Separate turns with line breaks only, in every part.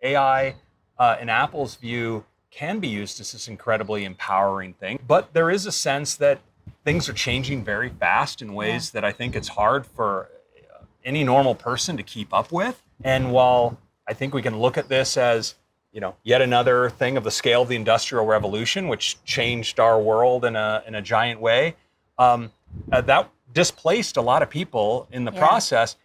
AI, in Apple's view, can be used as this incredibly empowering thing. But there is a sense that things are changing very fast in ways that I think it's hard for any normal person to keep up with. And while I think we can look at this as, yet another thing of the scale of the Industrial Revolution, which changed our world in a giant way, that displaced a lot of people in the process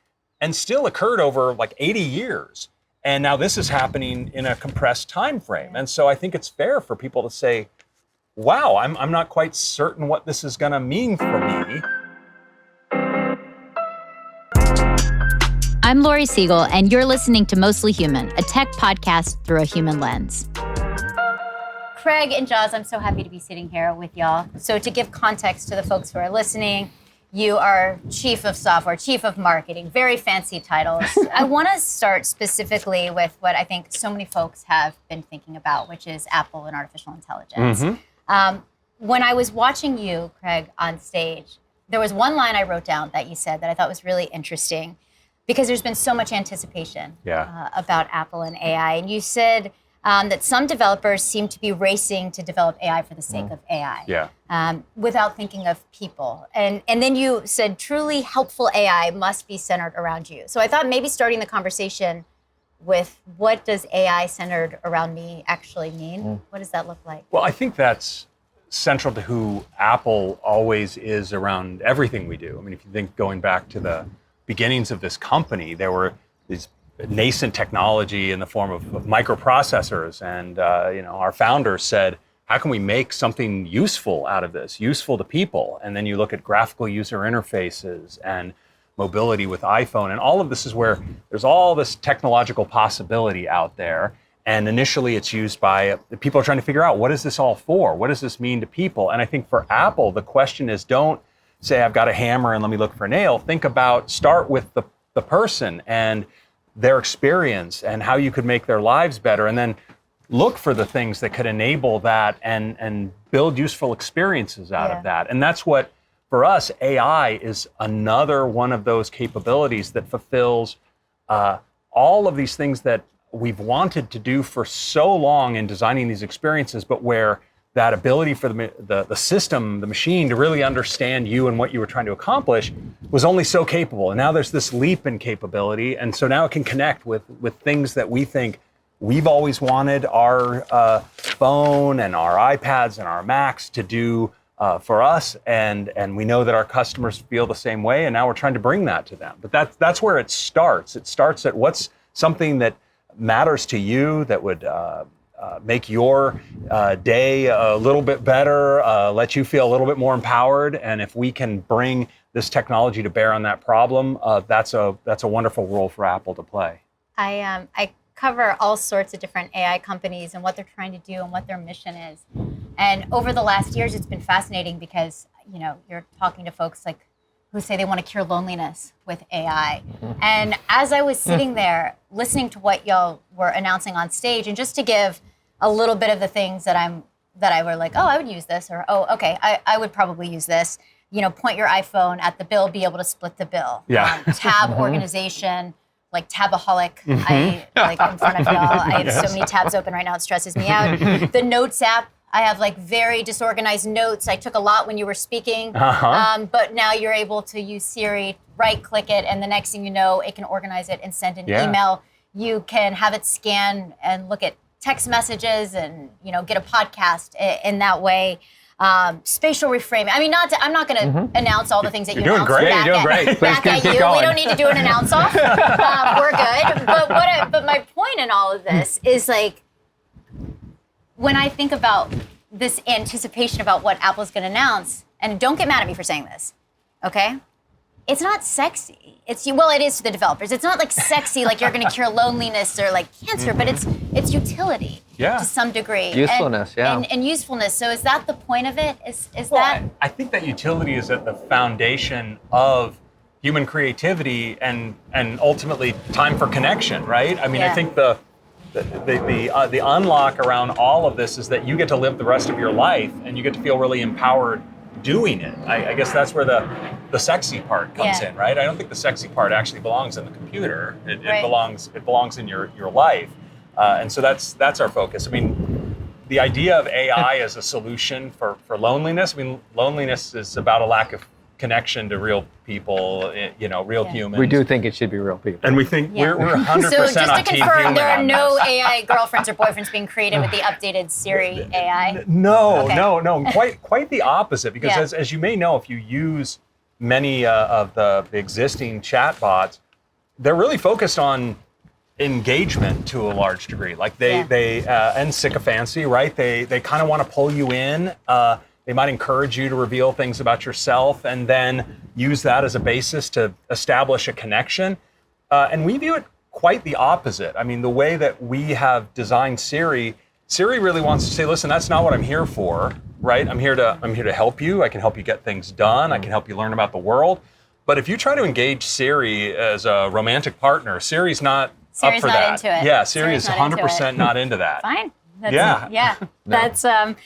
and still occurred over like 80 years. And now this is happening in a compressed time frame. And so I think it's fair for people to say, wow, I'm not quite certain what this is going to mean for me.
I'm Laurie Segall, and you're listening to Mostly Human, a tech podcast through a human lens. Craig and Joz, I'm so happy to be sitting here with y'all. So to give context to the folks who are listening, you are Chief of Software, Chief of Marketing, very fancy titles. I want to start specifically with what I think so many folks have been thinking about, which is Apple and artificial intelligence. When I was watching you, Craig, on stage, there was one line I wrote down that you said that I thought was really interesting, because there's been so much anticipation about Apple and AI. And you said that some developers seem to be racing to develop AI for the sake of AI, without thinking of people. And then you said truly helpful AI must be centered around you. So I thought maybe starting the conversation with what does AI centered around me actually mean? What does that look like?
Well, I think that's central to who Apple always is around everything we do. I mean, if you think going back to the beginnings of this company, there were these nascent technology in the form of microprocessors, and our founders said, how can we make something useful out of this, useful to people? And then you look at graphical user interfaces and mobility with iPhone, and all of this is where there's all this technological possibility out there. And initially it's used by people are trying to figure out, what is this all for? What does this mean to people? And I think for Apple, the question is, don't say, I've got a hammer and let me look for a nail. Start with the person and their experience and how you could make their lives better, and then look for the things that could enable that and build useful experiences out of that. And that's what, for us, AI is another one of those capabilities that fulfills all of these things that we've wanted to do for so long in designing these experiences, but where that ability for the system, the machine, to really understand you and what you were trying to accomplish was only so capable. And now there's this leap in capability. And so now it can connect with things that we think we've always wanted our phone and our iPads and our Macs to do for us. And we know that our customers feel the same way. And now we're trying to bring that to them. But that's where it starts. It starts at what's something that matters to you that would make your day a little bit better, let you feel a little bit more empowered. And if we can bring this technology to bear on that problem, that's a wonderful role for Apple to play.
I cover all sorts of different AI companies and what they're trying to do and what their mission is. And over the last years, it's been fascinating because, you're talking to folks like who say they want to cure loneliness with AI. And as I was sitting there listening to what y'all were announcing on stage, and just to give a little bit of the things that I were like, oh, I would use this, or oh, okay, I would probably use this. Point your iPhone at the bill, be able to split the bill. Tab organization, like Tabaholic. I like in front of y'all. I have so many tabs open right now, it stresses me out. The Notes app, I have like very disorganized notes. I took a lot when you were speaking, but now you're able to use Siri, right-click it, and the next thing you know, it can organize it and send an email. You can have it scan and look at text messages and get a podcast in that way. Spatial reframing. I mean, I'm not going to announce all the things that you announced.
You're doing great.
Back at you. We don't need to do an announce off. We're good. But my point in all of this is, like, when I think about this anticipation about what Apple's going to announce, and don't get mad at me for saying this, okay? It's not sexy. It is to the developers. It's not like sexy, like you're going to cure loneliness or like cancer, but it's utility to some degree.
Usefulness,
and usefulness. So is that the point of it?
I think that utility is at the foundation of human creativity and ultimately time for connection, right? I mean, I think the unlock around all of this is that you get to live the rest of your life and you get to feel really empowered doing it. I guess that's where the sexy part comes in, right? I don't think the sexy part actually belongs in the computer. It belongs in your life. And so that's our focus. I mean, the idea of AI as a solution for loneliness. I mean, loneliness is about a lack of connection to real people, real humans.
We do think it should be real people.
And we think we're 100%
So just
on
to
team
confirm,
human
there are
on
no
this.
AI girlfriends or boyfriends being created with the updated Siri AI?
No,
Okay.
no, quite the opposite. Because
Yeah.
as you may know, if you use many of the existing chatbots, they're really focused on engagement to a large degree. Like they and sycophancy, right? They kind of want to pull you in. They might encourage you to reveal things about yourself and then use that as a basis to establish a connection. And we view it quite the opposite. I mean, the way that we have designed Siri really wants to say, listen, that's not what I'm here for, right? I'm here to help you. I can help you get things done. I can help you learn about the world. But if you try to engage Siri as a romantic partner, Siri's not up for that.
Into it.
Yeah, Siri is 100% not into that.
Fine.
Yeah.
That's Jaws.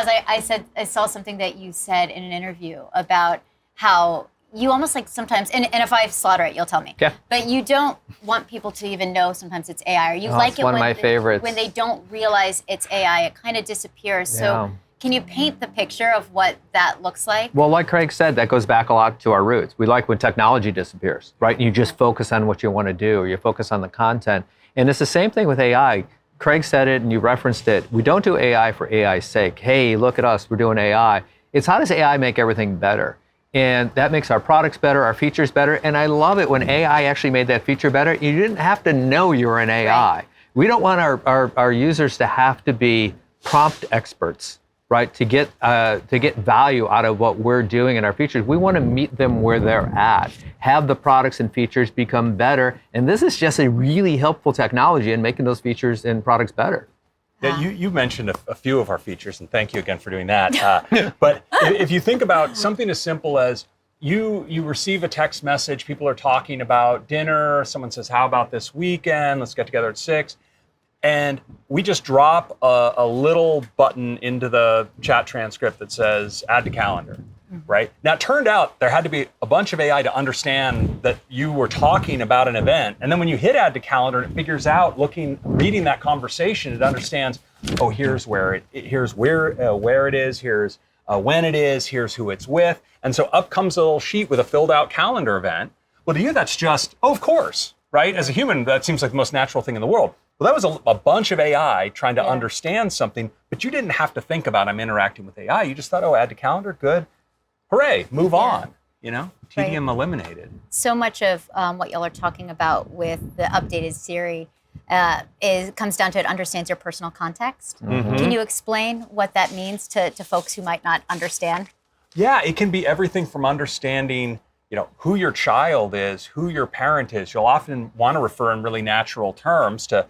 I saw something that you said in an interview about how you almost like sometimes, and if I slaughter it, you'll tell me.
Yeah.
But you don't want people to even know sometimes it's AI, or you like
it's
it
one of
when
my favorites.
when they don't realize it's AI, it kind of disappears. So
Yeah.
can you paint the picture of what that looks like?
Well, like Craig said, that goes back a lot to our roots. We like when technology disappears, right? You just focus on what you want to do, or you focus on the content. And it's the same thing with AI. Craig said it and you referenced it. We don't do AI for AI's sake. Hey, look at us, we're doing AI. It's how does AI make everything better? And that makes our products better, our features better. And I love it when AI actually made that feature better. You didn't have to know you were an AI.
Right.
We don't want our users to have to be prompt experts, right? To get value out of what we're doing in our features. We want to meet them where they're at, have the products and features become better. And this is just a really helpful technology in making those features and products better.
Yeah, you mentioned a few of our features, and thank you again for doing that. But if you think about something as simple as you receive a text message, people are talking about dinner, someone says, how about this weekend? Let's get together at 6. And we just drop a little button into the chat transcript that says, add to calendar, right? Now, it turned out there had to be a bunch of AI to understand that you were talking about an event. And then when you hit add to calendar, it figures out, reading that conversation, it understands, oh, here's where it is, here's when it is, here's who it's with. And so up comes a little sheet with a filled out calendar event. Well, to you, that's just, oh, of course, right? As a human, that seems like the most natural thing in the world. Well, that was a bunch of AI trying to understand something, but you didn't have to think about, I'm interacting with AI. You just thought, oh, add to calendar, good. Hooray, move on, tedium eliminated.
So much of what y'all are talking about with the updated Siri comes down to it understands your personal context.
Mm-hmm.
Can you explain what that means to folks who might not understand?
Yeah, it can be everything from understanding, who your child is, who your parent is. You'll often want to refer in really natural terms to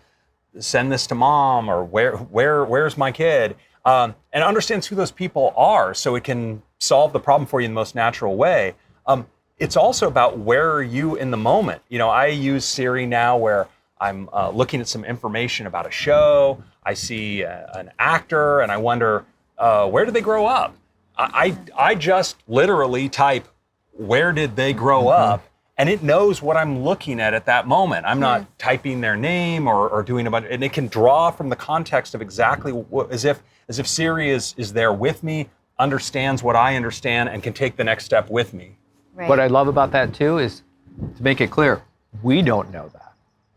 send this to mom, or where's my kid, and understands who those people are, so it can solve the problem for you in the most natural way. It's also about where are you in the moment. I use Siri now where I'm looking at some information about a show. I see an actor and I wonder, where did they grow up? I just literally type, where did they grow up? And it knows what I'm looking at that moment. I'm not typing their name or doing a bunch, and it can draw from the context of exactly what, as if Siri is there with me, understands what I understand, and can take the next step with me.
Right.
What I love about that too is, to make it clear, we don't know that.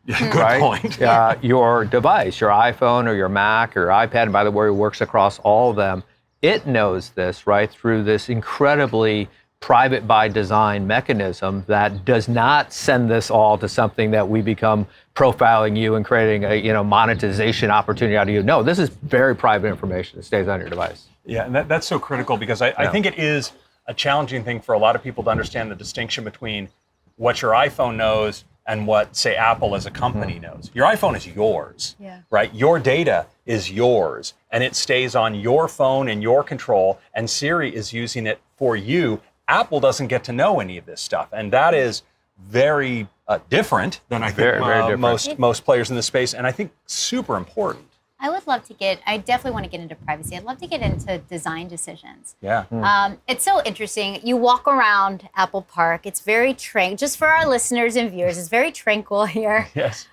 Yeah, good point.
Your device, your iPhone or your Mac or iPad, and by the way, it works across all of them, it knows this, right, through this incredibly private by design mechanism that does not send this all to something that we become profiling you and creating a monetization opportunity out of you. No, this is very private information that stays on your device.
Yeah, and that's so critical because I think it is a challenging thing for a lot of people to understand the distinction between what your iPhone knows and what, say, Apple as a company knows. Your iPhone is yours, right? Your data is yours, and it stays on your phone in your control, and Siri is using it for you. Apple doesn't get to know any of this stuff, and that is very different than I think
very different.
most players in this space, and I think super important.
I would love to I definitely want to get into privacy. I'd love to get into design decisions.
Yeah.
It's so interesting. You walk around Apple Park. It's very just for our listeners and viewers, it's very tranquil here.
Yes.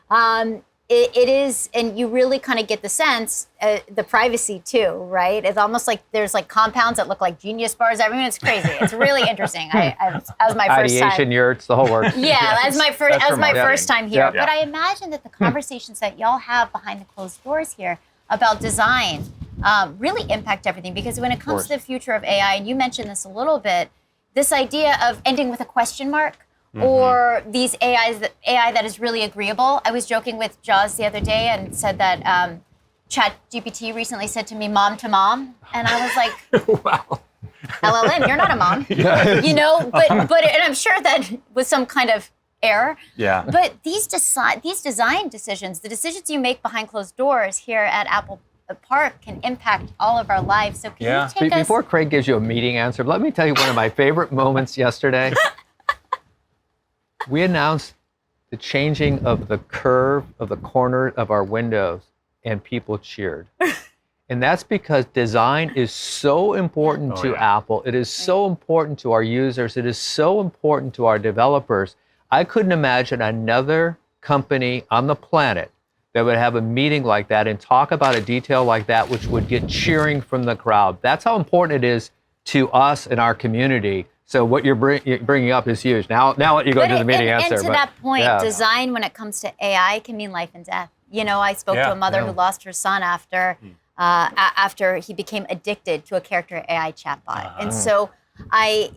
it is, and you really kind of get the sense, the privacy too, right? It's almost like there's like compounds that look like Genius bars. I mean, it's crazy. It's really interesting. As my first time.
Ideation yurts, the whole works.
Yeah, as my first time here.
Yeah.
But I imagine that the conversations that y'all have behind the closed doors here about design really impact everything. Because when it comes to the future of AI, and you mentioned this a little bit, this idea of ending with a question mark, or these AI that is really agreeable. I was joking with Jaws the other day and said that ChatGPT recently said to me, "Mom to mom," and I was like,
Wow.
"LLM, you're not a mom," you know. But and I'm sure that was some kind of error.
Yeah.
But these design decisions, the decisions you make behind closed doors here at Apple Park, can impact all of our lives. So can you take us?
Before Craig gives you a meeting answer, let me tell you one of my favorite moments yesterday. We announced the changing of the curve of the corner of our windows, and people cheered. And that's because design is so important to Apple. It is so important to our users. It is so important to our developers. I couldn't imagine another company on the planet that would have a meeting like that and talk about a detail like that, which would get cheering from the crowd. That's how important it is to us and our community. So what you're bringing up is huge. Now let you go to the meeting answer.
And to that point, design when it comes to AI can mean life and death. You know, I spoke to a mother who lost her son after he became addicted to a character AI chatbot. And so I'm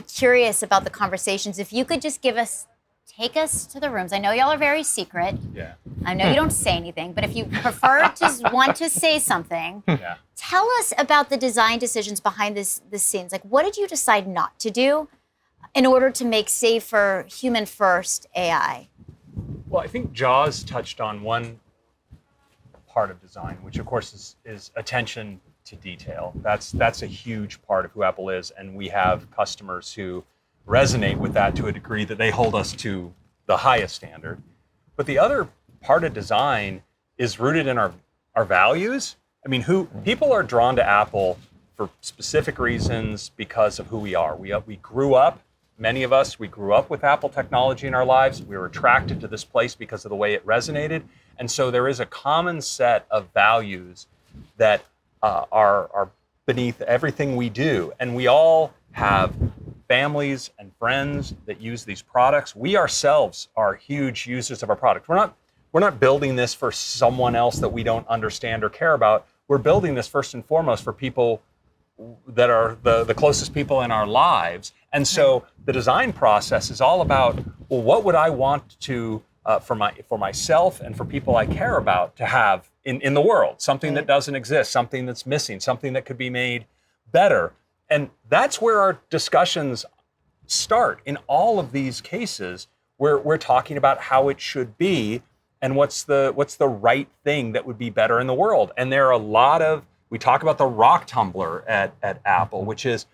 curious about the conversations. If you could just take us to the rooms. I know y'all are very secret.
Yeah.
I know you don't say anything, but if you prefer to want to say something, tell us about the design decisions behind the scenes. Like, what did you decide not to do in order to make safer, human-first AI?
Well, I think Jaws touched on one part of design, which of course is attention to detail. That's a huge part of who Apple is, and we have customers who resonate with that to a degree that they hold us to the highest standard. But the other part of design is rooted in our values. I mean, people are drawn to Apple for specific reasons because of who we are. We grew up, many of us, we grew up with Apple technology in our lives. We were attracted to this place because of the way it resonated. And so there is a common set of values that are beneath everything we do. And we all have families and friends that use these products. We ourselves are huge users of our product. We're not building this for someone else that we don't understand or care about. We're building this first and foremost for people that are the closest people in our lives. And so the design process is all about, well, what would I want to for myself and for people I care about to have in the world? Something that doesn't exist, something that's missing, something that could be made better. And that's where our discussions start. In all of these cases, we're talking about how it should be and what's the right thing that would be better in the world. And there are we talk about the rock tumbler at Apple, which is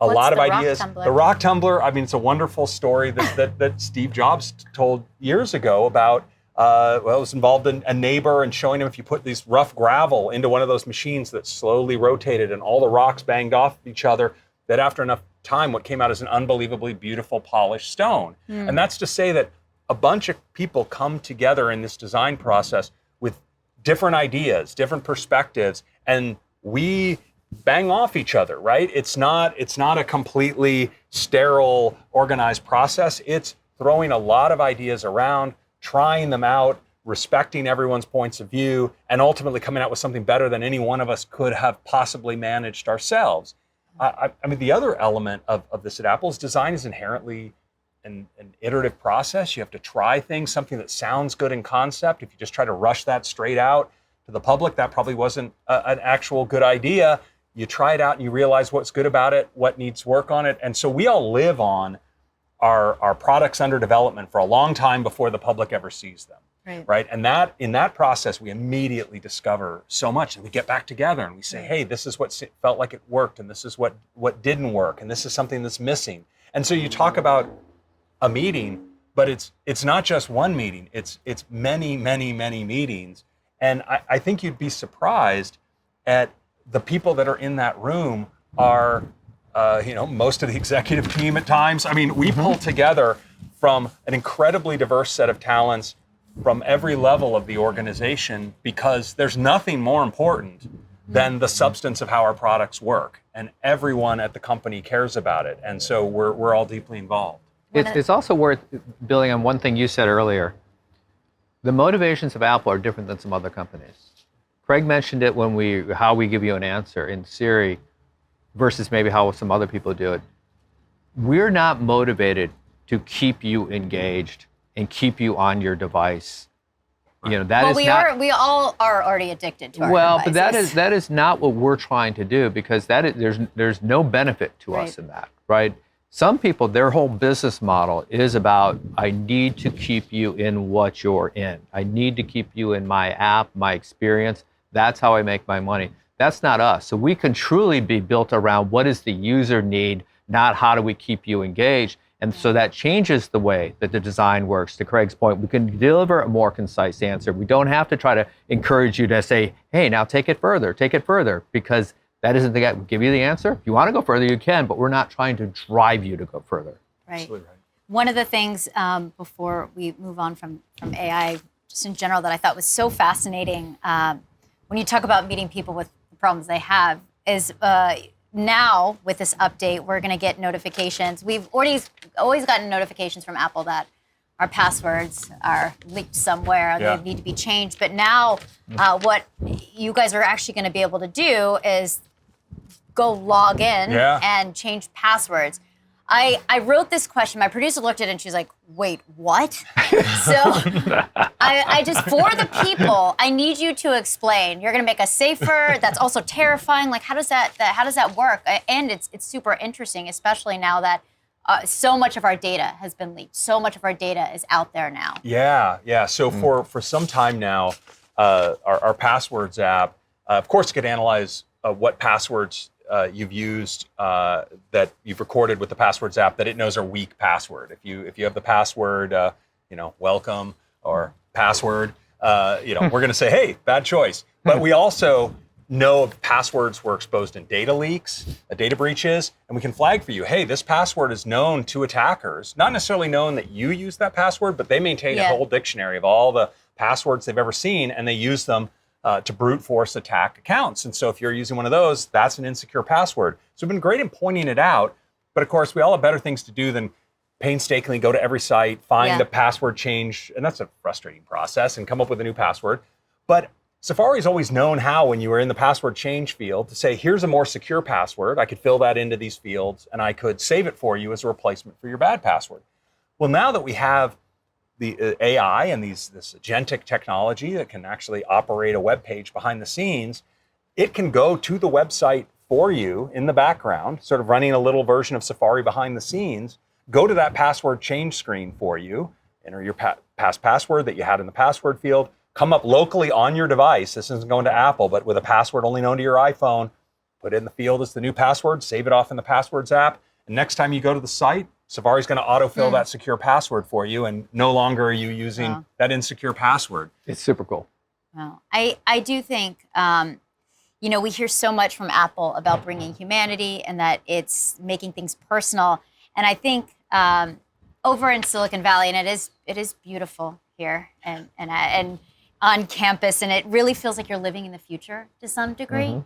a lot of ideas. The rock tumbler, I mean, it's a wonderful story that Steve Jobs told years ago about, it was involved in a neighbor and showing him if you put these rough gravel into one of those machines that slowly rotated and all the rocks banged off each other, that after enough time, what came out is an unbelievably beautiful polished stone. And that's to say that a bunch of people come together in this design process with different ideas, different perspectives, and we bang off each other, right? It's not a completely sterile, organized process. It's throwing a lot of ideas around, trying them out, respecting everyone's points of view, and ultimately coming out with something better than any one of us could have possibly managed ourselves. I mean, the other element of this at Apple is design is inherently an iterative process. You have to try things, something that sounds good in concept. If you just try to rush that straight out to the public, that probably wasn't an actual good idea. You try it out and you realize what's good about it, what needs work on it. And so we all live on our products under development for a long time before the public ever sees them. Right? And that in that process, we immediately discover so much, and we get back together and we say, hey, this is what felt like it worked, and this is what didn't work, and this is something that's missing. And so you talk about a meeting, but it's not just one meeting. It's many, many, many meetings. And I think you'd be surprised at the people that are in that room are most of the executive team at times. I mean, we pull together from an incredibly diverse set of talents from every level of the organization, because there's nothing more important than the substance of how our products work. And everyone at the company cares about it. And so we're all deeply involved.
It's also worth building on one thing you said earlier. The motivations of Apple are different than some other companies. Craig mentioned it when how we give you an answer in Siri versus maybe how some other people do it. We're not motivated to keep you engaged and keep you on your device. We
all are already addicted to our devices.
But that is not what we're trying to do, because there's no benefit to us in that, right? Some people, their whole business model is about, I need to keep you in what you're in. I need to keep you in my app, my experience. That's how I make my money. That's not us. So we can truly be built around what is the user need, not how do we keep you engaged. And so that changes the way that the design works. To Craig's point, we can deliver a more concise answer. We don't have to try to encourage you to say, hey, now take it further, because that isn't the guy. We'll give you the answer. If you want to go further, you can, but we're not trying to drive you to go further.
Right.
Absolutely right.
One of the things before we move on from AI, just in general, that I thought was so fascinating when you talk about meeting people with the problems they have is now with this update, we're going to get notifications. We've always gotten notifications from Apple that our passwords are leaked somewhere.
Yeah.
They need to be changed. But now what you guys are actually going to be able to do is go log in and change passwords. I wrote this question. My producer looked at it and she's like, wait, what? So I just, for the people, I need you to explain. You're going to make us safer. That's also terrifying. Like, how does that work? And it's super interesting, especially now that so much of our data has been leaked. So much of our data is out there now.
Yeah. So for some time now, our passwords app, of course, could analyze what passwords you've used that you've recorded with the passwords app that it knows are weak password. If you have the password, welcome or password, we're going to say, hey, bad choice. But we also know if passwords were exposed in data leaks, data breaches, and we can flag for you, hey, this password is known to attackers, not necessarily known that you use that password, but they maintain a whole dictionary of all the passwords they've ever seen, and they use them to brute force attack accounts. And so if you're using one of those, that's an insecure password. So we've been great in pointing it out, but of course we all have better things to do than painstakingly go to every site, find the password change, and that's a frustrating process, and come up with a new password. But Safari's always known how, when you were in the password change field, to say, here's a more secure password. I could fill that into these fields, and I could save it for you as a replacement for your bad password. Well, now that we have the AI and this agentic technology that can actually operate a web page behind the scenes, it can go to the website for you in the background, sort of running a little version of Safari behind the scenes, go to that password change screen for you, enter your past password that you had in the password field, come up locally on your device. This isn't going to Apple, but with a password only known to your iPhone, put it in the field as the new password, save it off in the passwords app, and next time you go to the site, Safari's going to autofill that secure password for you, and no longer are you using that insecure password.
It's super cool.
Well, I do think, we hear so much from Apple about bringing humanity and that it's making things personal. And I think over in Silicon Valley, and it is beautiful here and on campus, and it really feels like you're living in the future to some degree. Mm-hmm.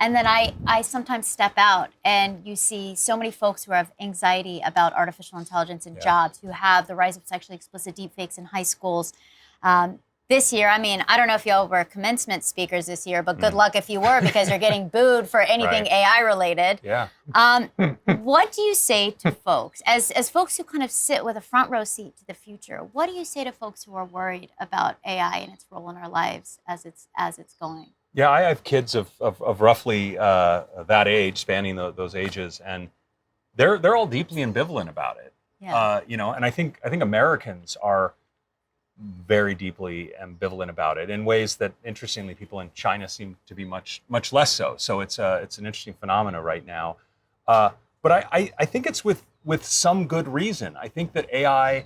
And then I sometimes step out and you see so many folks who have anxiety about artificial intelligence in jobs, who have the rise of sexually explicit deepfakes in high schools. This year, I don't know if y'all were commencement speakers this year, but good luck if you were, because you're getting booed for anything AI related.
Yeah.
What do you say to folks, as folks who kind of sit with a front row seat to the future, what do you say to folks who are worried about AI and its role in our lives as it's going?
Yeah, I have kids of roughly that age, spanning those ages, and they're all deeply ambivalent about it. Yeah. And I think Americans are very deeply ambivalent about it in ways that, interestingly, people in China seem to be much less so. So it's an interesting phenomena right now. But I think it's with some good reason. I think that AI,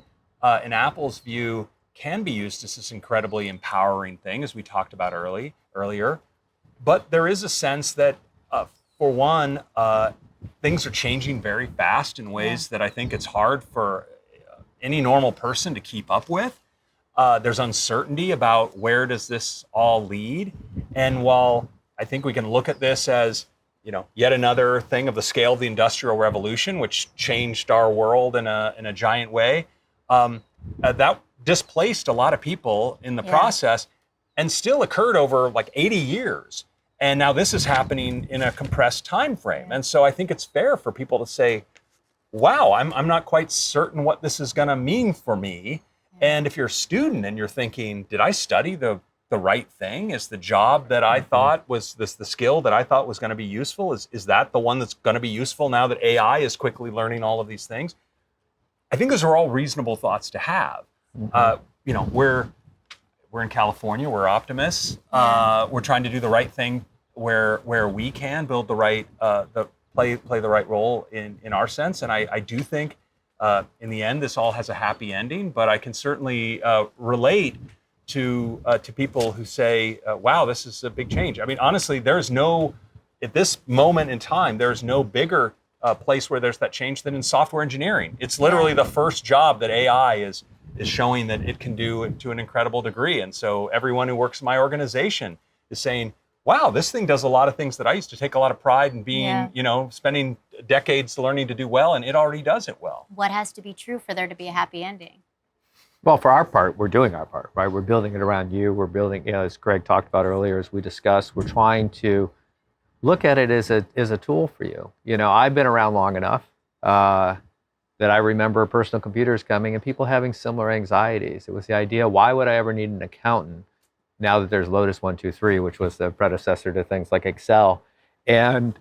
in Apple's view, can be used as this incredibly empowering thing, as we talked about earlier. But there is a sense that, for one, things are changing very fast in ways that I think it's hard for any normal person to keep up with. There's uncertainty about where does this all lead. And while I think we can look at this as, yet another thing of the scale of the Industrial Revolution, which changed our world in a giant way, that displaced a lot of people in the process and still occurred over like 80 years. And now this is happening in a compressed time frame. And so I think it's fair for people to say, wow, I'm not quite certain what this is going to mean for me. And if you're a student and you're thinking, did I study the right thing? Is the job that I thought was the skill that I thought was going to be useful? Is that the one that's going to be useful now that AI is quickly learning all of these things? I think those are all reasonable thoughts to have. We're in California. We're optimists. We're trying to do the right thing where we can build the right, play the right role in our sense. And I do think in the end this all has a happy ending. But I can certainly relate to people who say, "Wow, this is a big change." I mean, honestly, at this moment in time, there's no bigger place where there's that change than in software engineering. It's literally the first job that AI is showing that it can do to an incredible degree. And so everyone who works in my organization is saying, wow, this thing does a lot of things that I used to take a lot of pride in being, spending decades learning to do well, and it already does it well.
What has to be true for there to be a happy ending?
Well, for our part, we're doing our part, right? We're building it around you. We're building, as Greg talked about earlier, as we discussed, we're trying to look at it as a tool for you. I've been around long enough that I remember personal computers coming and people having similar anxieties. It was the idea, why would I ever need an accountant now that there's Lotus 1-2-3, which was the predecessor to things like Excel? And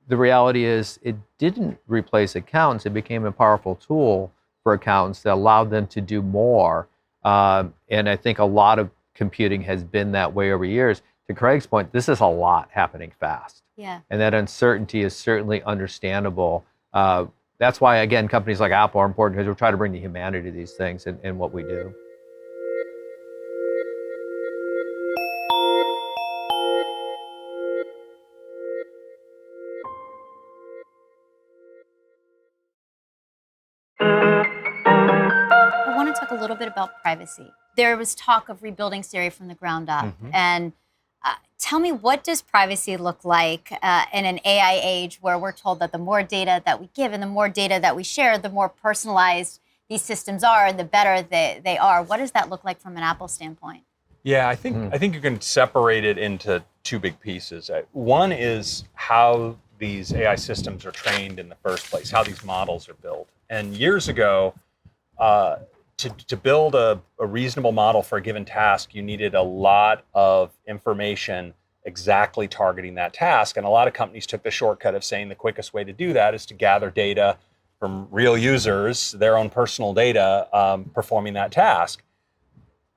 the reality is it didn't replace accountants. It became a powerful tool for accountants that allowed them to do more. And I think a lot of computing has been that way over years. To Craig's point, this is a lot happening fast.
Yeah.
And that uncertainty is certainly understandable. That's why, again, companies like Apple are important, because we're trying to bring the humanity to these things in what we do.
I want to talk a little bit about privacy. There was talk of rebuilding Siri from the ground up. And tell me, what does privacy look like in an AI age where we're told that the more data that we give and the more data that we share, the more personalized these systems are and the better they are? What does that look like from an Apple standpoint?
Yeah, I think you can separate it into two big pieces. One is how these AI systems are trained in the first place, how these models are built. And years ago, to build a reasonable model for a given task, you needed a lot of information exactly targeting that task. And a lot of companies took the shortcut of saying the quickest way to do that is to gather data from real users, their own personal data, performing that task.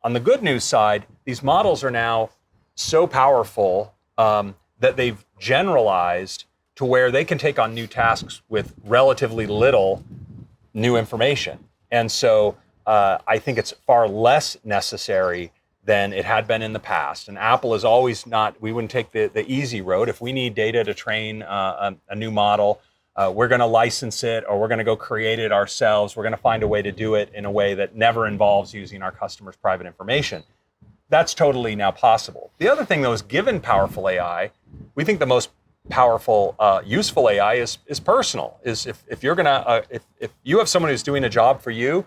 On the good news side, these models are now so powerful that they've generalized to where they can take on new tasks with relatively little new information. And so I think it's far less necessary than it had been in the past. And Apple is always we wouldn't take the easy road. If we need data to train a new model, we're going to license it, or we're going to go create it ourselves. We're going to find a way to do it in a way that never involves using our customers' private information. That's totally now possible. The other thing, though, is given powerful AI, we think the most powerful, useful AI is personal. Is if you're gonna if you have someone who's doing a job for you,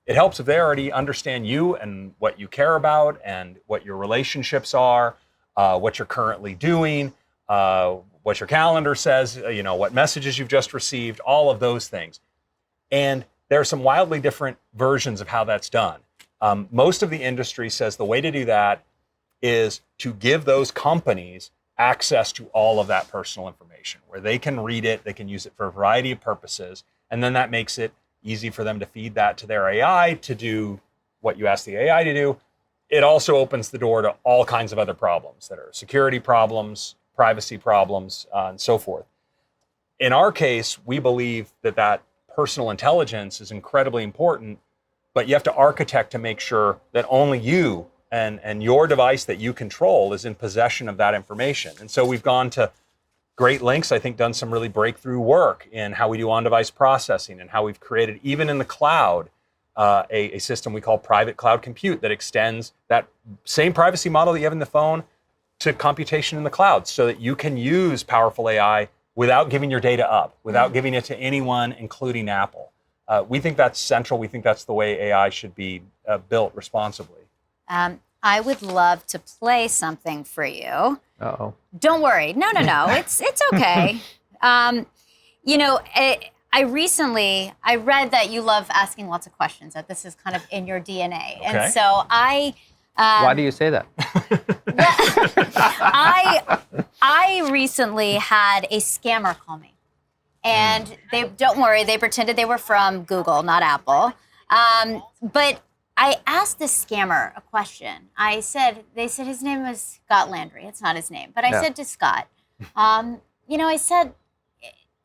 it helps if they already understand you and what you care about and what your relationships are, what you're currently doing, what your calendar says, what messages you've just received, all of those things. And there are some wildly different versions of how that's done. Most of the industry says the way to do that is to give those companies access to all of that personal information, where they can read it, they can use it for a variety of purposes, and then that makes it easy for them to feed that to their AI to do what you ask the AI to do. It also opens the door to all kinds of other problems that are security problems, privacy problems, and so forth. In our case, we believe that personal intelligence is incredibly important, but you have to architect to make sure that only you and your device that you control is in possession of that information. And so we've gone to Great Links, I think, done some really breakthrough work in how we do on-device processing and how we've created, even in the cloud, a system we call private cloud compute that extends that same privacy model that you have in the phone to computation in the cloud so that you can use powerful AI without giving your data up, without giving it to anyone, including Apple. We think that's central. We think that's the way AI should be built responsibly.
I would love to play something for you.
Uh-oh.
Don't worry. No. It's okay. I recently read that you love asking lots of questions, that this is kind of in your DNA.
Okay.
And so
Why do you say that?
I recently had a scammer call me. And don't worry, they pretended they were from Google, not Apple. But I asked this scammer a question. They said his name was Scott Landry. It's not his name. But I said to Scott, I said,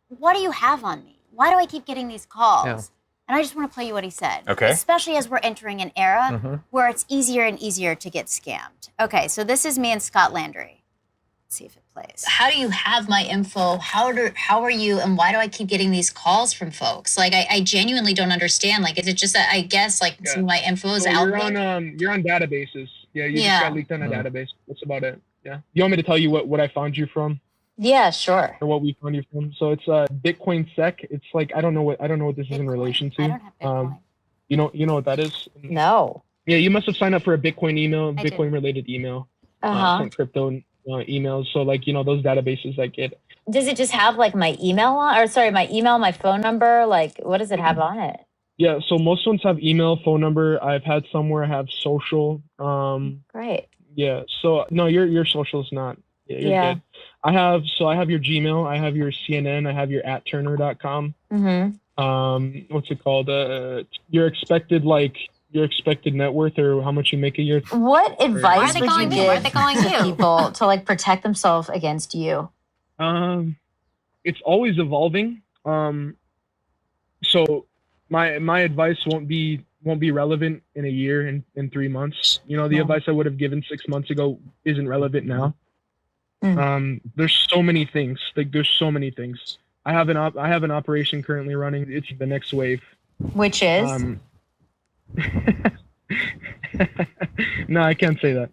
what do you have on me? Why do I keep getting these calls?
Yeah.
And I just want to play you what he said.
Okay.
Especially as we're entering an era where it's easier and easier to get scammed. Okay, so this is me and Scott Landry. Let's see if it plays.
How do you have my info? How are you, and why do I keep getting these calls from folks? Like, I genuinely don't understand. Like, is it just that I guess some of my info is out there?
You're on databases. Yeah, you just got leaked on a database. That's about it. Yeah. You want me to tell you what I found you from?
Yeah, sure.
Or what we found you from? So it's Bitcoin Sec. It's like I don't know what this is in relation to.
I don't have Bitcoin.
You know what that is?
No.
Yeah, you must have signed up for a Bitcoin email,
I did.
Bitcoin related email,
Uh-huh.
crypto emails. So like those databases that get.
Does it just have like my email my email, my phone number? Like, what does it have on it?
Yeah, so most ones have email, phone number. I've had somewhere have social.
Great.
Yeah. So no, your social is not. Yeah, you're good. I have your Gmail, I have your CNN, I have your @turner.com.
Mm-hmm.
What's it called? Your expected net worth or how much you make a year.
What advice would you
Why are they
give
calling
to
you?
people to like protect themselves against you?
It's always evolving. So my advice won't be relevant in a year, in 3 months. The advice I would have given 6 months ago isn't relevant now. There's so many things. There's so many things. I have an operation currently running. It's the next wave.
Which is?
No, I can't say that.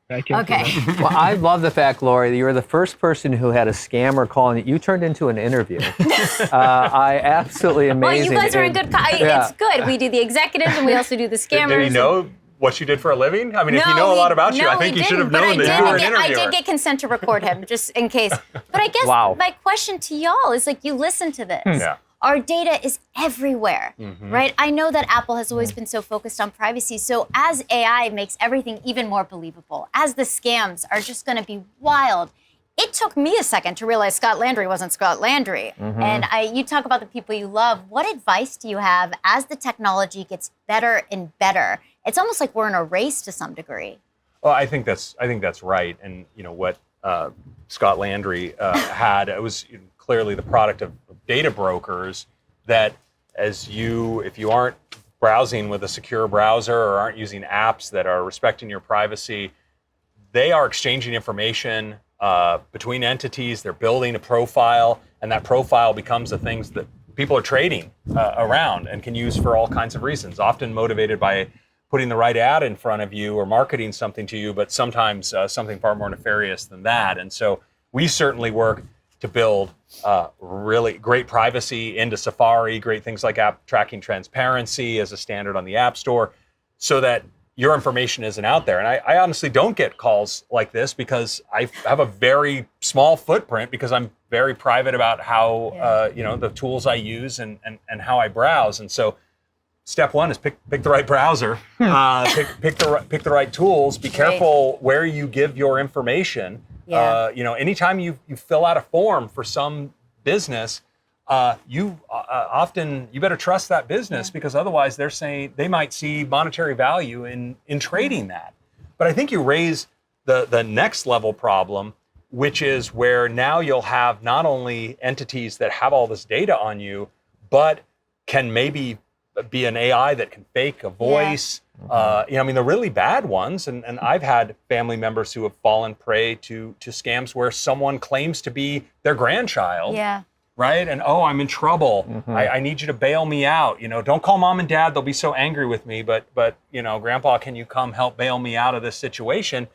I can't say that.
Well, I love the fact, Laurie, that you were the first person who had a scammer calling that you turned into an interview. I absolutely amazing.
Well, you guys are in good. It's good. We do the executives and we also do the scammers.
Did he know what you did for a living? I mean, if you know a lot about you, I think you should have known that you were an interviewer.
I did get consent to record him, just in case. But I guess my question to y'all is like, you listen to this.
Yeah.
Our data is everywhere, right? I know that Apple has always been so focused on privacy. So as AI makes everything even more believable, as the scams are just going to be wild, it took me a second to realize Scott Landry wasn't Scott Landry. And you talk about the people you love. What advice do you have as the technology gets better and better? It's almost like we're in a race to some degree.
Well, I think that's right. And what Scott Landry had, it was clearly the product of data brokers that if you aren't browsing with a secure browser or aren't using apps that are respecting your privacy, they are exchanging information between entities. They're building a profile, and that profile becomes the things that people are trading around and can use for all kinds of reasons, often motivated by putting the right ad in front of you or marketing something to you, but sometimes something far more nefarious than that. And so we certainly work to build really great privacy into Safari, great things like app tracking transparency as a standard on the App Store, so that your information isn't out there. And I honestly don't get calls like this because I have a very small footprint because I'm very private about how, the tools I use and how I browse. And so step one is pick the right browser, pick the right tools, be careful where you give your information.
Yeah.
Anytime you fill out a form for some business, you better trust that business because otherwise they're saying they might see monetary value in trading that. But I think you raise the next level problem, which is where now you'll have not only entities that have all this data on you, but can maybe be an AI that can fake a voice. The really bad ones, and I've had family members who have fallen prey to scams where someone claims to be their grandchild.
Yeah.
Right? And, oh, I'm in trouble. I need you to bail me out. Don't call mom and dad. They'll be so angry with me. But Grandpa, can you come help bail me out of this situation?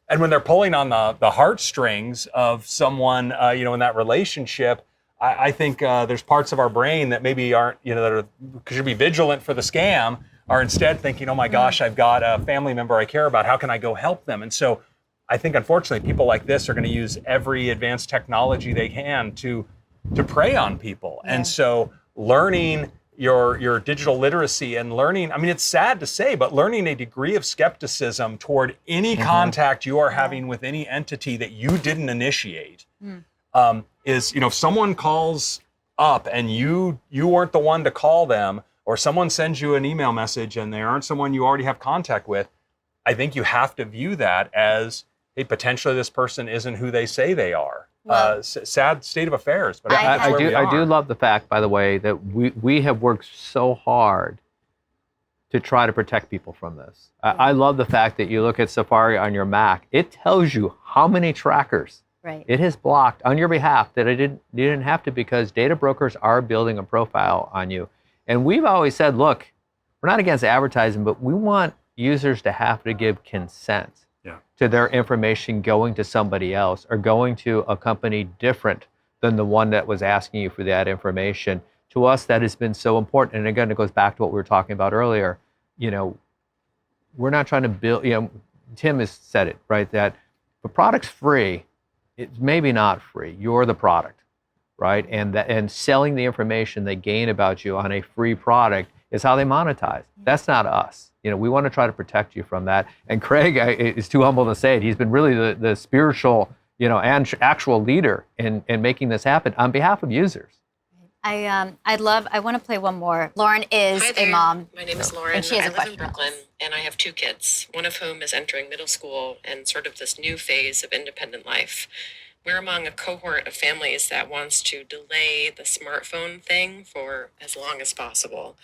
And when they're pulling on the heartstrings of someone, in that relationship, I think there's parts of our brain that maybe aren't, that should be vigilant for the scam, are instead thinking, oh my gosh, I've got a family member I care about. How can I go help them? And so I think, unfortunately, people like this are going to use every advanced technology they can to prey on people. And so learning your digital literacy and learning, it's sad to say, but learning a degree of skepticism toward any contact you are having with any entity that you didn't initiate is, if someone calls up and you weren't the one to call them, or someone sends you an email message and they aren't someone you already have contact with, I think you have to view that as, hey, potentially this person isn't who they say they are. Well, sad state of affairs. But
I do love the fact, by the way, that we have worked so hard to try to protect people from this. I love the fact that you look at Safari on your Mac. It tells you how many trackers it has blocked on your behalf that you didn't have to, because data brokers are building a profile on you. And we've always said, look, we're not against advertising, but we want users to have to give consent to their information going to somebody else or going to a company different than the one that was asking you for that information. To us, that has been so important. And again, it goes back to what we were talking about earlier. We're not trying to build, Tim has said it, right? That if a product's free, it's maybe not free. You're the product, right? And selling the information they gain about you on a free product is how they monetize. That's not us. We want to try to protect you from that. And Craig is too humble to say it. He's been really the spiritual, and actual leader in making this happen on behalf of users.
I want to play one more. Lauren is a mom.
My name is Lauren.
And she has
I
a
live
question.
in Brooklyn, and I have 2 kids, one of whom is entering middle school and sort of this new phase of independent life. We're among a cohort of families that wants to delay the smartphone thing for as long as possible.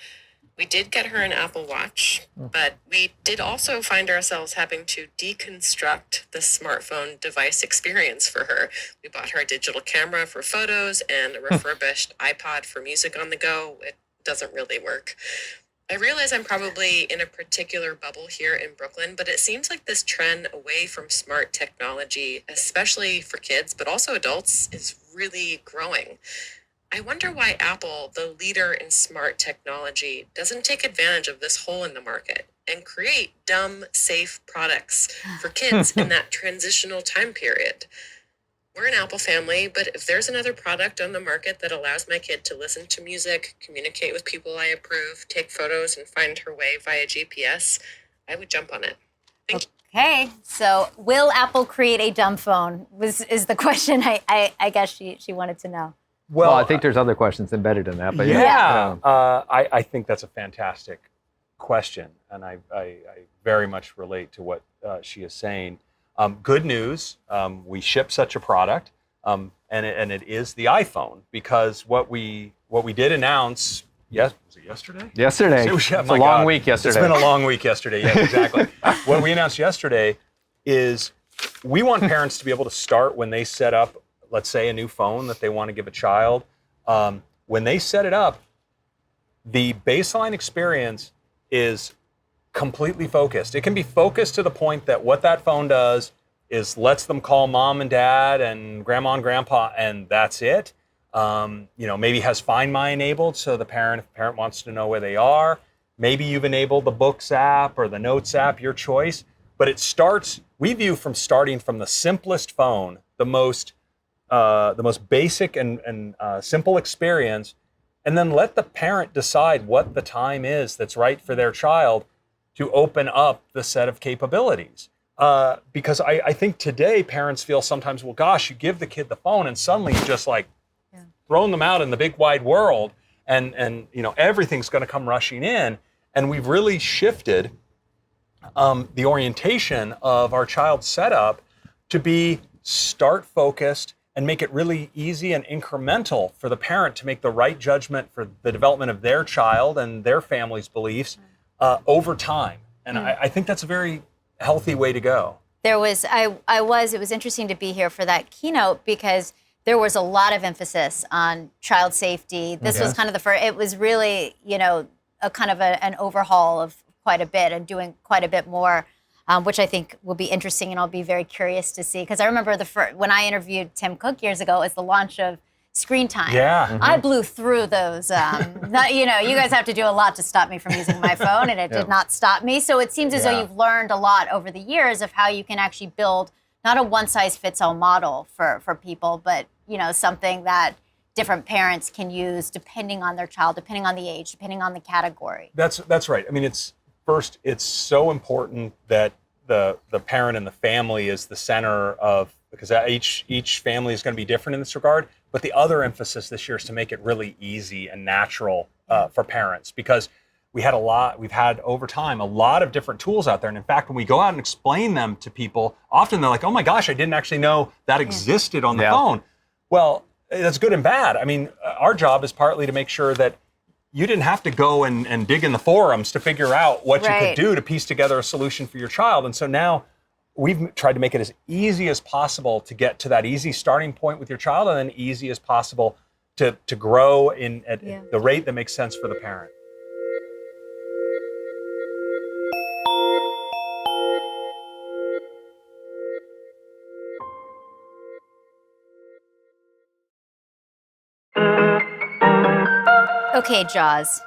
We did get her an Apple Watch, but we did also find ourselves having to deconstruct the smartphone device experience for her. We bought her a digital camera for photos and a refurbished iPod for music on the go. It doesn't really work. I realize I'm probably in a particular bubble here in Brooklyn, but it seems like this trend away from smart technology, especially for kids, but also adults, is really growing. I wonder why Apple, the leader in smart technology, doesn't take advantage of this hole in the market and create dumb, safe products for kids in that transitional time period. We're an Apple family, but if there's another product on the market that allows my kid to listen to music, communicate with people I approve, take photos, and find her way via GPS, I would jump on it. Thank you.
Okay, so will Apple create a dumb phone? Is the question I guess she wanted to know.
Well, I think there's other questions embedded in that, but
I think that's a fantastic question, and I very much relate to what she is saying. Good news, we ship such a product, and it is the iPhone, because what we did announce. Yes, was it yesterday?
Yesterday. It's a long week yesterday.
It's been a long week yesterday. Yes, exactly. What we announced yesterday is we want parents to be able to start when they set up, let's say, a new phone that they want to give a child. When they set it up, the baseline experience is completely focused. It can be focused to the point that what that phone does is lets them call mom and dad and grandma and grandpa, and that's it. Maybe has Find My enabled, so if the parent wants to know where they are. Maybe you've enabled the Books app or the Notes app, your choice. But it starts, we view from starting from the simplest phone, the most basic and simple experience, and then let the parent decide what the time is that's right for their child to open up the set of capabilities. Because I think today parents feel sometimes, well, gosh, you give the kid the phone and suddenly you're just like throwing them out in the big wide world, and everything's going to come rushing in. And we've really shifted the orientation of our child's setup to be start focused and make it really easy and incremental for the parent to make the right judgment for the development of their child and their family's beliefs over time. And I think that's a very healthy way to go.
It was interesting to be here for that keynote because there was a lot of emphasis on child safety. This was kind of the first, it was really, a kind of an overhaul of quite a bit and doing quite a bit more, which I think will be interesting, and I'll be very curious to see. Because I remember when I interviewed Tim Cook years ago, it was the launch of Screen Time.
Yeah.
I blew through those. You guys have to do a lot to stop me from using my phone, and it did not stop me. So it seems as though you've learned a lot over the years of how you can actually build not a one-size-fits-all model for people, but something that different parents can use depending on their child, depending on the age, depending on the category.
That's right. I mean, it's so important that the parent and the family is the center of, because each family is going to be different in this regard. But the other emphasis this year is to make it really easy and natural for parents, because we've had over time a lot of different tools out there. And in fact, when we go out and explain them to people, often they're like, oh my gosh, I didn't actually know that existed on the phone. Well, that's good and bad. I mean, our job is partly to make sure that you didn't have to go and dig in the forums to figure out what you could do to piece together a solution for your child. And so now we've tried to make it as easy as possible to get to that easy starting point with your child, and then easy as possible to grow at the rate that makes sense for the parent.
Okay, Jaws.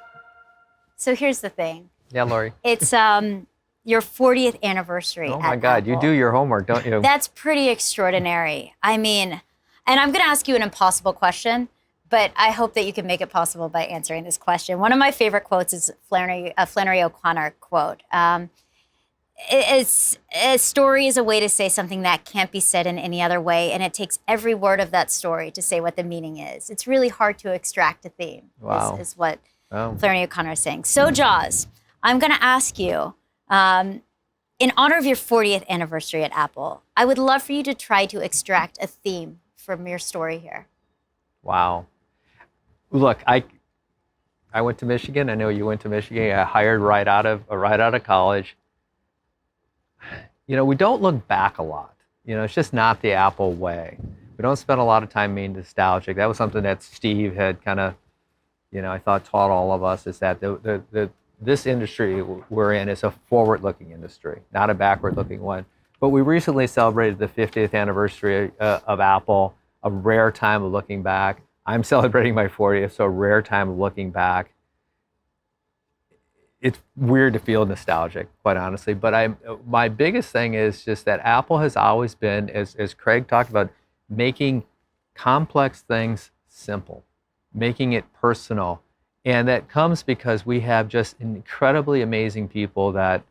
So here's the thing.
Yeah, Laurie.
It's your 40th anniversary.
Oh my God, you do your homework, don't you?
That's pretty extraordinary. I mean, and I'm going to ask you an impossible question, but I hope that you can make it possible by answering this question. One of my favorite quotes is a Flannery O'Connor quote. A story is a way to say something that can't be said in any other way, and it takes every word of that story to say what the meaning is. It's really hard to extract a theme, is what Flannery O'Connor is saying. So, Jaws, I'm going to ask you, in honor of your 40th anniversary at Apple, I would love for you to try to extract a theme from your story here. Wow.
Look, I went to Michigan. I know you went to Michigan. I hired right out of college. We don't look back a lot. It's just not the Apple way. We don't spend a lot of time being nostalgic. That was something that Steve had kind of, I thought taught all of us, is that this industry we're in is a forward-looking industry, not a backward-looking one. But we recently celebrated the 50th anniversary of Apple, a rare time of looking back. I'm celebrating my 40th, so a rare time of looking back. It's weird to feel nostalgic, quite honestly, but my biggest thing is just that Apple has always been, as Craig talked about, making complex things simple, making it personal. And that comes because we have just incredibly amazing people that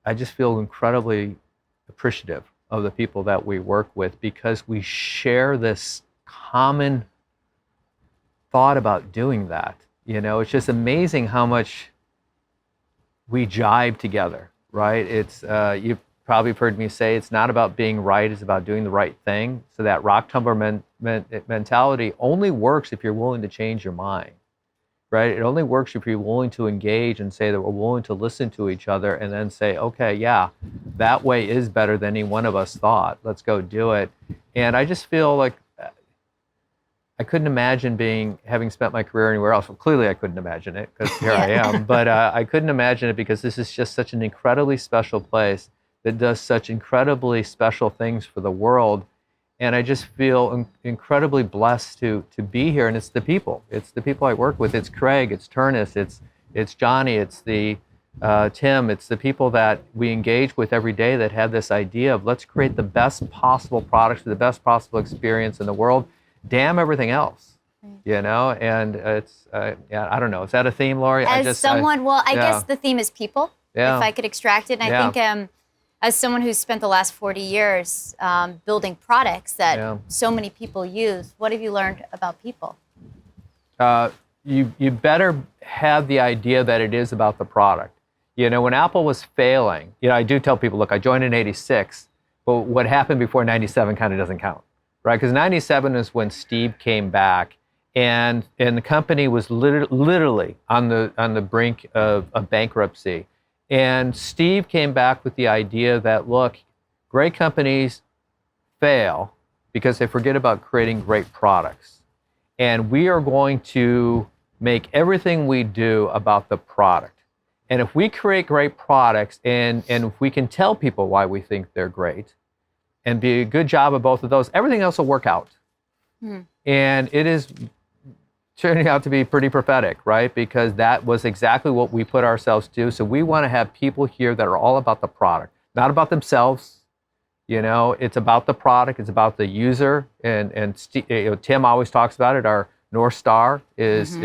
I just feel incredibly appreciative of, the people that we work with, because we share this common thought about doing that. It's just amazing how much we jibe together, right? It's you've probably heard me say it's not about being right, it's about doing the right thing. So that rock tumbler mentality only works if you're willing to change your mind, right? It only works if you're willing to engage and say that we're willing to listen to each other, and then say, okay, yeah, that way is better than any one of us thought. Let's go do it. And I just feel like I couldn't imagine having spent my career anywhere else. Well, clearly I couldn't imagine it, because here I am. But I couldn't imagine it, because this is just such an incredibly special place that does such incredibly special things for the world. And I just feel incredibly blessed to be here. And it's the people. It's the people I work with. It's Craig. It's Turnus. It's Johnny. It's the Tim. It's the people that we engage with every day that have this idea of, let's create the best possible products, the best possible experience in the world. Damn everything else, and it's, I don't know. Is that a theme, Laurie?
I guess the theme is people, if I could extract it. And I think as someone who's spent the last 40 years building products that so many people use, what have you learned about people?
You better have the idea that it is about the product. When Apple was failing, I do tell people, look, I joined in '86, but what happened before '97 kind of doesn't count. right? Because 97 is when Steve came back, and the company was literally on the brink of bankruptcy. And Steve came back with the idea that, look, great companies fail because they forget about creating great products. And we are going to make everything we do about the product. And if we create great products and if we can tell people why we think they're great and be a good job of both of those, everything else will work out. And it is turning out to be pretty prophetic, right? Because that was exactly what we put ourselves to. So we want to have people here that are all about the product, not about themselves. You know, it's about the product. It's about the user. And Tim always talks about it. Our North Star is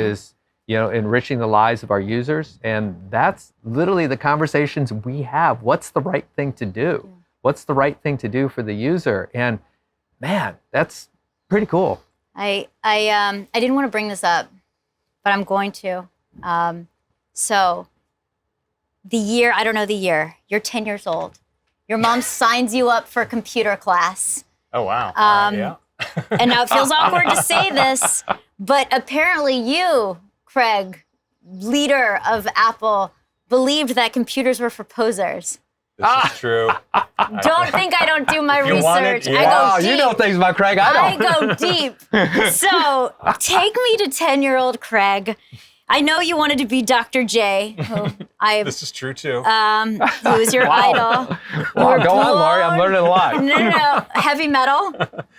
enriching the lives of our users. And that's literally the conversations we have. What's the right thing to do? What's the right thing to do for the user? And man, that's pretty cool.
I didn't want to bring this up, but I'm going to. So the year, I don't know the year, you're 10 years old. Your mom signs you up for computer class.
Oh, wow. Yeah.
And now it feels awkward to say this, but apparently you, Craig, leader of Apple, believed that computers were for posers.
This is true.
Don't think I don't do my research.
Yeah.
I go deep.
You know things about Craig. I don't.
I go deep. So take me to 10-year-old Craig. I know you wanted to be Dr. J, who
This is true too.
who was your idol.
Wow, go on, Laurie. I'm learning a lot.
No. Heavy metal,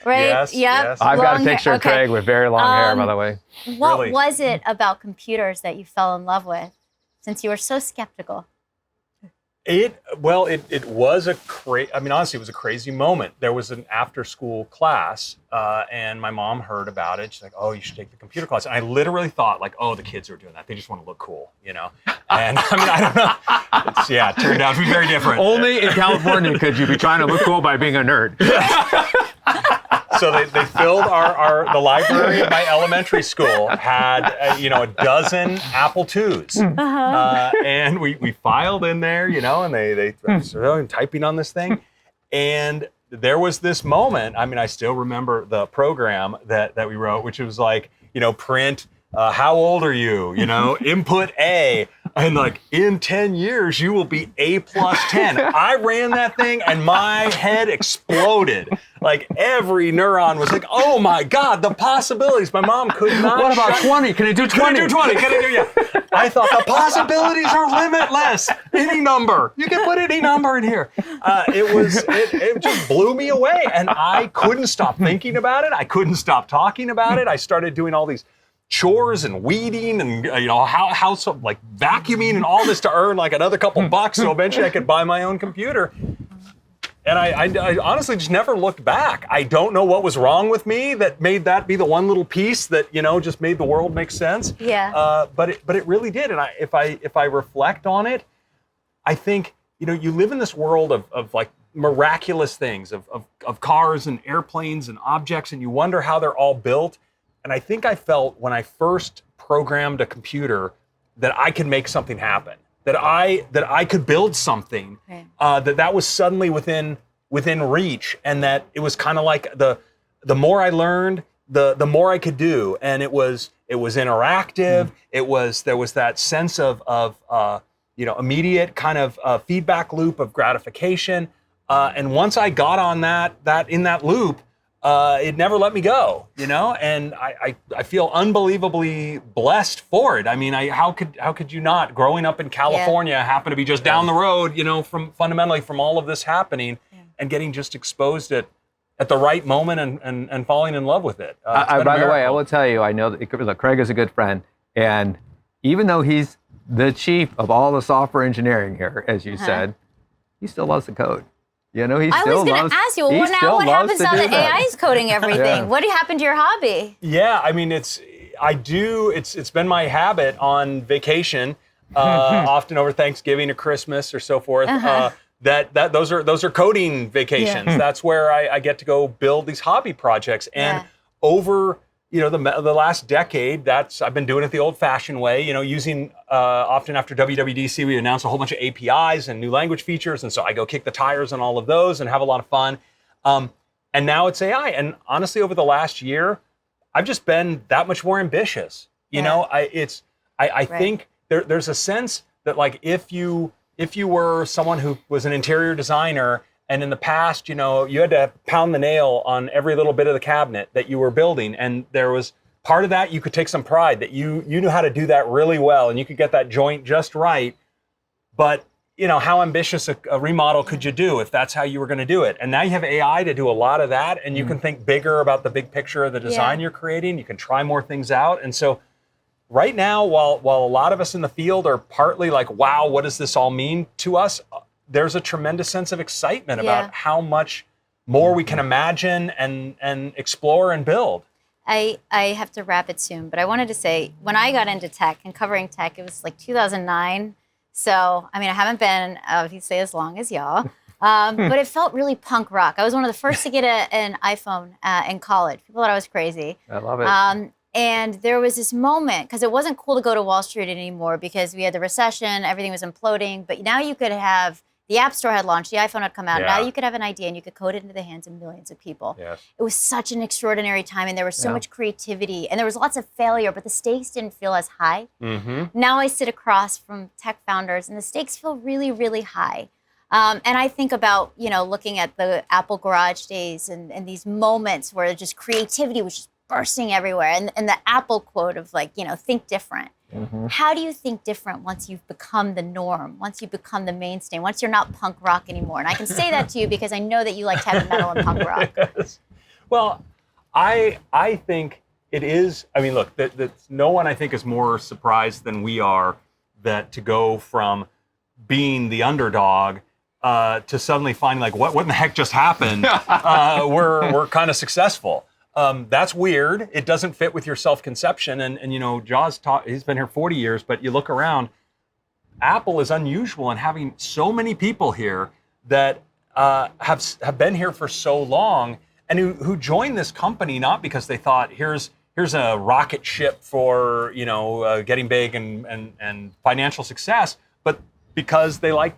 right?
Yes,
Yep.
yes.
I've got a
Long hair.
picture of
Okay.
Craig with very long hair, by the way.
What
Really?
was it about computers that you fell in love with, since you were so skeptical?
It was honestly, it was a crazy moment. There was an after-school class, and my mom heard about it. She's like, "Oh, you should take the computer class." And I literally thought, like, "Oh, the kids are doing that. They just want to look cool, you know." And I mean, I don't know. It turned out to be very different.
Only in California could you be trying to look cool by being a nerd.
So they filled the library at my elementary school had a dozen Apple IIs, and we filed in there, and they started typing on this thing, and there was this moment. I mean, I still remember the program that we wrote, which was like, print. How old are you? Input A. And like, in 10 years, you will be A plus 10. I ran that thing and my head exploded. Like every neuron was like, oh my God, the possibilities. My mom could not.
What about 20? Can I do 20?
Can I do 20? Yeah. I thought the possibilities are limitless. Any number. You can put any number in here. It just blew me away. And I couldn't stop thinking about it. I couldn't stop talking about it. I started doing all these chores and weeding and house like vacuuming and all this to earn like another couple bucks, so eventually I could buy my own computer. And I honestly just never looked back. I don't know what was wrong with me that made that be the one little piece that just made the world make sense.
Yeah.
But it really did. And if I reflect on it, I think you live in this world of like miraculous things of cars and airplanes and objects, and you wonder how they're all built. And I think I felt when I first programmed a computer that I could make something happen, that I could build something, right. that was suddenly within reach, and that it was kind of like the more I learned, the more I could do, and it was interactive. There was that sense of immediate kind of feedback loop of gratification, and once I got on that in that loop. It never let me go, and I feel unbelievably blessed for it. I mean, how could you not? Growing up in California, happen to be just down the road, from all of this happening, and getting just exposed at the right moment and falling in love with it.
By the way, I will tell you, I know that Craig is a good friend, and even though he's the chief of all the software engineering here, as you said, he still loves the code. He
I was going to ask you, what happens now that AI is coding everything? Yeah. What happened to your hobby?
Yeah, I mean, it's been my habit on vacation, often over Thanksgiving or Christmas or so forth. Those are coding vacations. Yeah. That's where I get to go build these hobby projects. And over the last decade, I've been doing it the old-fashioned way. Using often after WWDC, we announce a whole bunch of APIs and new language features, and so I go kick the tires on all of those and have a lot of fun. and now it's AI. And honestly, over the last year, I've just been that much more ambitious. You know, I think there's a sense that like if you were someone who was an interior designer, and in the past, you know, you had to pound the nail on every little bit of the cabinet that you were building, and there was part of that you could take some pride that you knew how to do that really well, and you could get that joint just right. But you know, how ambitious a remodel could you do if that's how you were going to do it? And now you have AI to do a lot of that, and you can think bigger about the big picture of the design you're creating. You can try more things out. And so right now, while a lot of us in the field are partly like, wow, what does this all mean to us? There's a tremendous sense of excitement about how much more we can imagine and explore and build.
I have to wrap it soon, but I wanted to say, when I got into tech and covering tech, it was like 2009. So, I mean, I haven't been, obviously, as long as y'all, but it felt really punk rock. I was one of the first to get an iPhone in college. People thought I was crazy.
I love it.
And there was this moment, because it wasn't cool to go to Wall Street anymore because we had the recession, everything was imploding. But now you could have, the App Store had launched, the iPhone had come out. Now you could have an idea and you could code it into the hands of millions of people.
Yes.
It was such an extraordinary time, and there was so much creativity, and there was lots of failure, but the stakes didn't feel as high. Now I sit across from tech founders, and the stakes feel really, really high. And I think about, you know, looking at the Apple Garage days and these moments where just creativity was just bursting everywhere, and the Apple quote of like, you know, think different. How do you think different once you've become the norm, once you become the mainstay, once you're not punk rock anymore? And I can say that to you because I know that you like heavy metal and punk rock.
Yes. Well, I think it is, I mean, look, that no one I think is more surprised than we are that to go from being the underdog to suddenly finding like, what in the heck just happened? We're kind of successful. That's weird. It doesn't fit with your self-conception. And you know, Jaws he's been here 40 years, but you look around, Apple is unusual in having so many people here that have been here for so long and who joined this company not because they thought here's a rocket ship for, you know, getting big and financial success, but because they like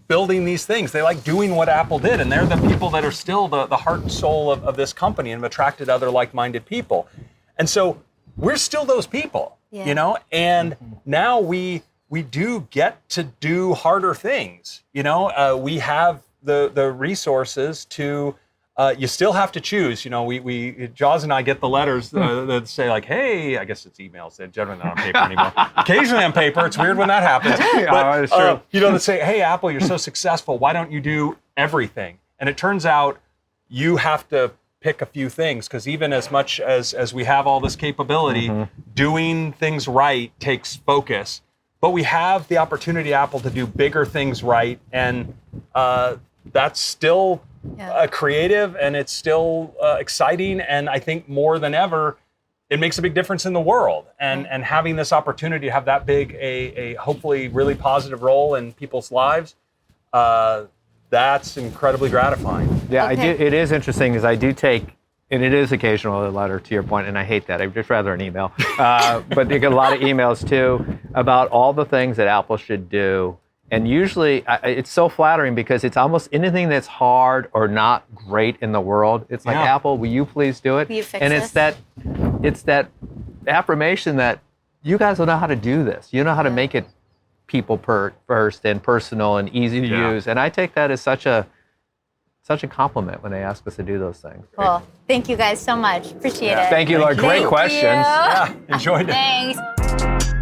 building these things. They like doing what Apple did, and they're the people that are still the heart and soul of this company and have attracted other like-minded people. And so we're still those people, you know, and now we do get to do harder things. You know, we have the resources to, you still have to choose. You know, we Jaws and I get the letters that say like, hey, I guess it's emails. They're generally not on paper anymore. Occasionally on paper. It's weird when that happens. But,
it's true.
you know, they say, hey, Apple, you're so successful. Why don't you do everything? And it turns out you have to pick a few things, because even as much as we have all this capability, doing things right takes focus. But we have the opportunity, Apple, to do bigger things right. And that's still creative, and it's still exciting, and I think more than ever, it makes a big difference in the world. And having this opportunity to have that big a hopefully really positive role in people's lives, that's incredibly gratifying.
Yeah, I do. It is interesting because I do take, and it is occasionally a letter to your point, and I hate that. I'd just rather an email. But you get a lot of emails too about all the things that Apple should do. And usually it's so flattering because it's almost anything that's hard or not great in the world. It's like, Apple, will you please do it?
Will you fix
and
this?
it's that affirmation that you guys will know how to do this. You know how to make it people first and personal and easy to use. And I take that as such a compliment when they ask us to do those things.
Cool. Thank you guys so much. Appreciate it.
Thank you, Laurie. Great questions.
Yeah, enjoyed it.
Thanks.